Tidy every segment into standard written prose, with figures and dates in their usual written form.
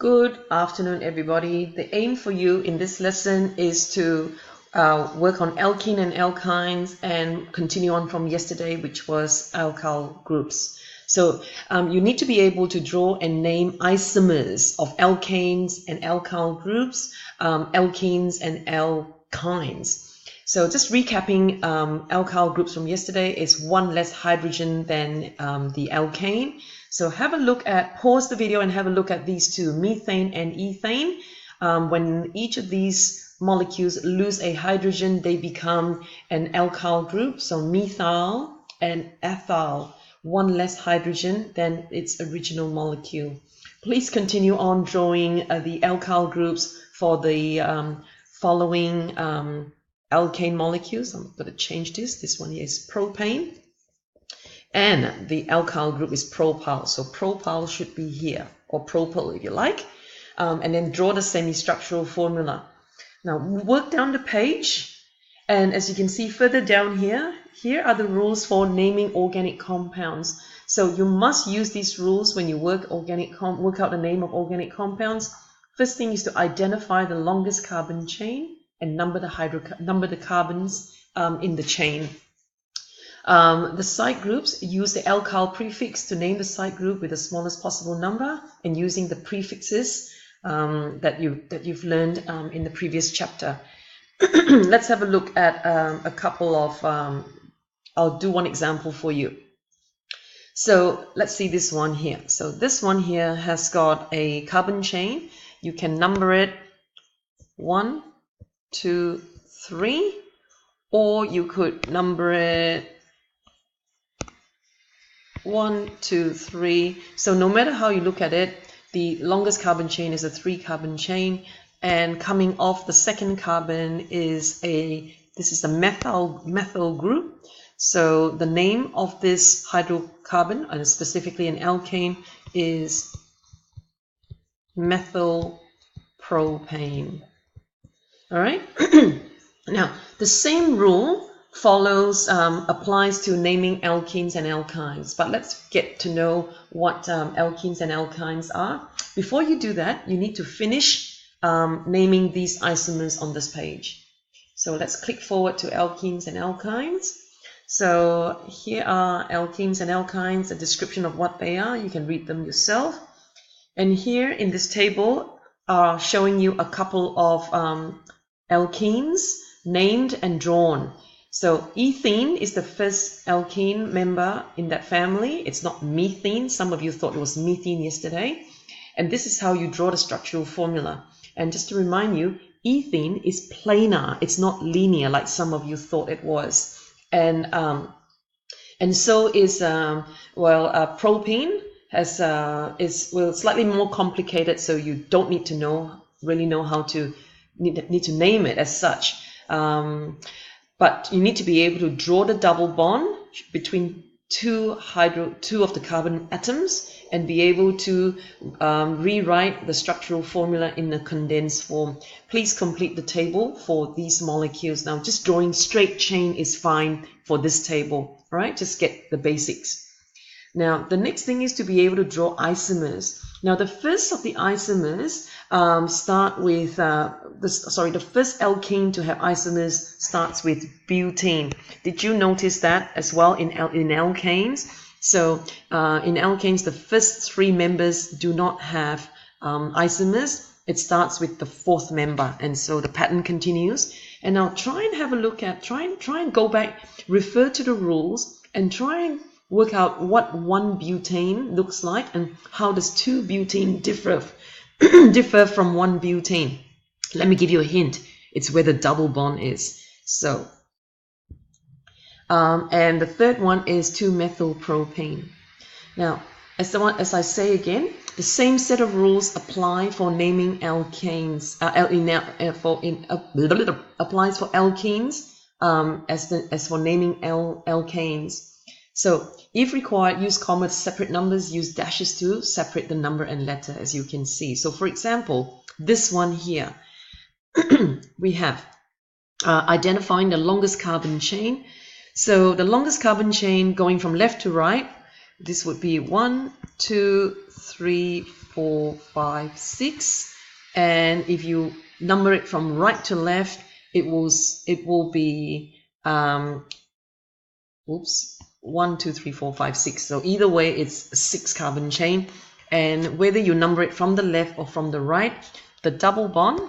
Good afternoon, everybody. The aim for you in this lesson is to work on alkene and alkynes and continue on from yesterday, which was alkyl groups. So you need to be able to draw and name isomers of alkanes and alkyl groups, alkenes and alkynes. So just recapping alkyl groups from yesterday is one less hydrogen than the alkane. So have a look at, pause the video and have a look at these two, methane and ethane. When each of these molecules lose a hydrogen, they become an alkyl group. So methyl and ethyl, one less hydrogen than its original molecule. Please continue on drawing the alkyl groups for the following alkane molecules. I'm going to change this. This one here is propane. And the alkyl group is propyl. So propyl should be here, or propyl if you like. And then draw the semi-structural formula. Now work down the page. And as you can see further down here, here are the rules for naming organic compounds. So you must use these rules when you work out the name of organic compounds. First thing is to identify the longest carbon chain and number the carbons in the chain. The site groups use the alkyl prefix to name the site group with the smallest possible number, and using the prefixes that you've learned in the previous chapter. Let's have a look at a couple of. I'll do one example for you. So let's see this one here. So this one here has got a carbon chain. You can number it 1, 2, 3, or you could number it 1, 2, 3. So no matter how you look at it, the longest carbon chain is a 3-carbon chain, and coming off the second carbon is this is a methyl group. So the name of this hydrocarbon, and specifically an alkane, is methyl propane. All right. Now the same rule applies to naming alkenes and alkynes, but let's get to know what alkenes and alkynes are. Before you do that, you need to finish naming these isomers on this page. So let's click forward to alkenes and alkynes. So here are alkenes and alkynes, a description of what they are. You can read them yourself. And here in this table are showing you a couple of alkenes named and drawn. So ethene is the first alkene member in that family. It's not methane. Some of you thought it was methane yesterday. And this is how you draw the structural formula. And just to remind you, ethene is planar. It's not linear like some of you thought it was. And so is propane is slightly more complicated. So you don't need to really know how to need to name it as such. But you need to be able to draw the double bond between two of the carbon atoms and be able to rewrite the structural formula in a condensed form. Please complete the table for these molecules. Now, just drawing straight chain is fine for this table, all right? Just get the basics. Now, the next thing is to be able to draw isomers. Now, the first of the isomers start with, the first alkene to have isomers starts with butane. Did you notice that as well in alkanes? So in alkanes, the first 3 members do not have isomers. It starts with the 4th member, and so the pattern continues. And now try and have a look at, try and go back, refer to the rules, and try and work out what 1 butane looks like and how does 2 butane differ from 1 butane. Let me give you a hint. It's where the double bond is. So, and the third one is 2-methylpropane. Now, as I say again, the same set of rules apply for naming alkanes. Applies for alkenes as for naming alkanes. So, if required, use commas, separate numbers, use dashes to separate the number and letter, as you can see. So, for example, this one here, we have identifying the longest carbon chain. So, the longest carbon chain going from left to right, this would be 1, 2, 3, 4, 5, 6. And if you number it from right to left, it will be 1, 2, 3, 4, 5, 6. So either way, it's a 6 carbon chain. And whether you number it from the left or from the right, the double bond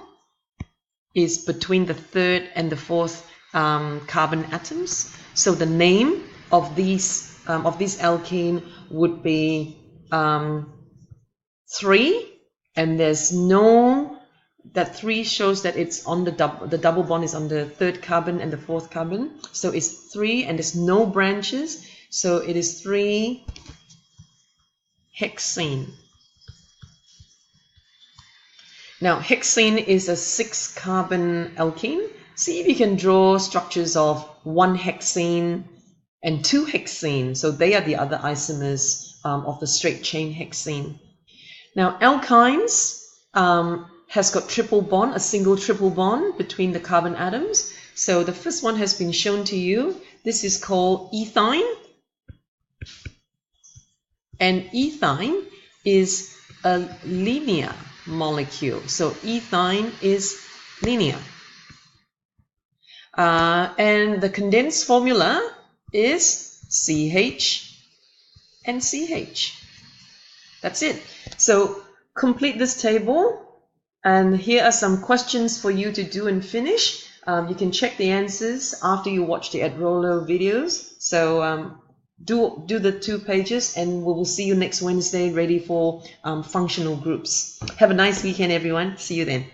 is between the third and the fourth carbon atoms. So the name of this alkene would be 3, and there's no, that 3 shows that it's on the double bond is on the third carbon and the fourth carbon. So it's 3 and there's no branches. So it is 3 hexane. Now hexane is a 6 carbon alkene. See if you can draw structures of 1 hexane and 2 hexane. So they are the other isomers of the straight chain hexane. Now alkynes has got triple bond, a single triple bond between the carbon atoms. So the first one has been shown to you. This is called ethyne. And ethyne is a linear molecule. So ethyne is linear. And the condensed formula is CH and CH. That's it. So complete this table, and here are some questions for you to do and finish. You can check the answers after you watch the Adrolo videos. So do the 2 pages, and we will see you next Wednesday ready for functional groups. Have a nice weekend, everyone. See you then.